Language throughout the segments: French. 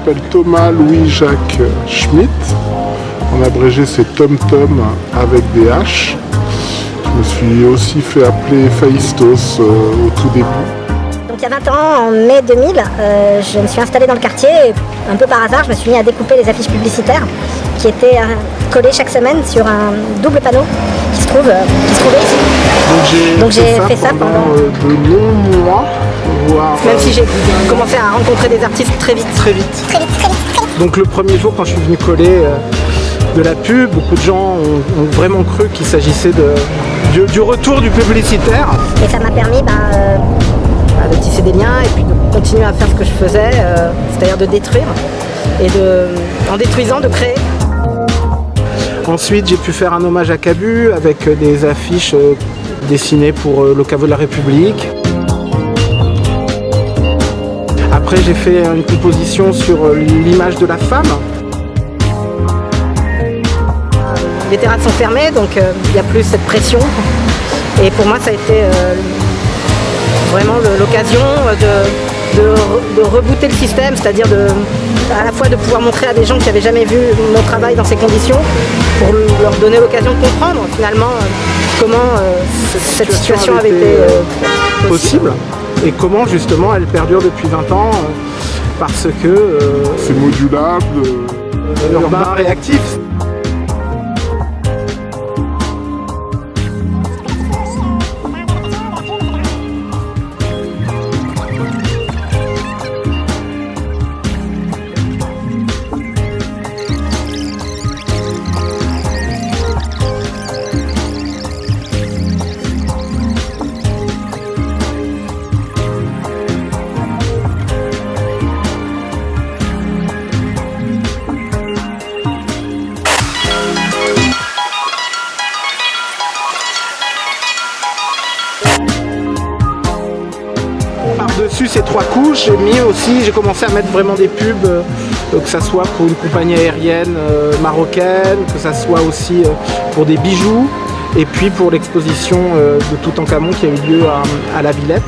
m'appelle Thomas Louis-Jacques Schmitt. En abrégé, c'est Tom Tom avec des H. Je me suis aussi fait appeler Phaistos au tout début. Donc il y a 20 ans, en mai 2000, je me suis installée dans le quartier et un peu par hasard, je me suis mis à découper les affiches publicitaires qui étaient collées chaque semaine sur un double panneau qui se trouvait ici. Donc j'ai fait ça pendant de longs mois, voire... Même si j'ai commencé à rencontrer des artistes très vite. Donc le premier jour, quand je suis venu coller de la pub, beaucoup de gens ont vraiment cru qu'il s'agissait du retour du publicitaire. Et ça m'a permis de tisser des liens et puis de continuer à faire ce que je faisais, c'est-à-dire de détruire et en détruisant, de créer. Ensuite, j'ai pu faire un hommage à Cabu avec des affiches dessinées pour le caveau de la République. Après, j'ai fait une composition sur l'image de la femme. Les terrasses sont fermées, donc il n'y a plus cette pression. Et pour moi, ça a été vraiment l'occasion de rebooter le système, c'est-à-dire à la fois de pouvoir montrer à des gens qui n'avaient jamais vu mon travail dans ces conditions, pour leur donner l'occasion de comprendre finalement comment cette situation avait été possible. Et comment justement elle perdure depuis 20 ans parce que c'est modulable, urbain réactif. Par-dessus ces 3 couches, j'ai commencé à mettre vraiment des pubs, que ça soit pour une compagnie aérienne marocaine, que ça soit aussi pour des bijoux, et puis pour l'exposition de Toutankhamon qui a eu lieu à la Villette.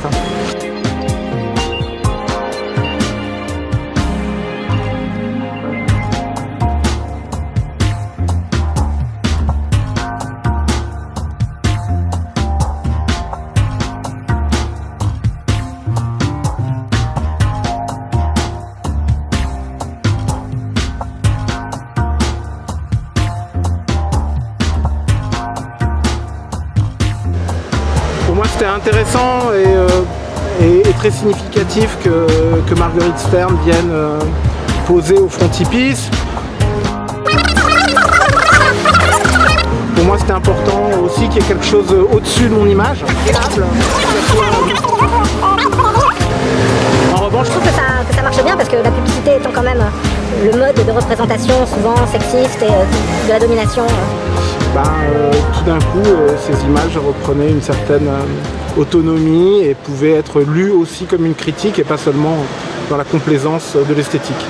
Pour moi, c'était intéressant et très significatif que Marguerite Stern vienne poser au frontispice. Pour moi, c'était important aussi qu'il y ait quelque chose au-dessus de mon image. En revanche, Je trouve que ça marche bien parce que la publicité étant quand même le mode de représentation souvent sexiste et de la domination. Tout d'un coup, ces images reprenaient une certaine autonomie et pouvaient être lues aussi comme une critique et pas seulement dans la complaisance de l'esthétique.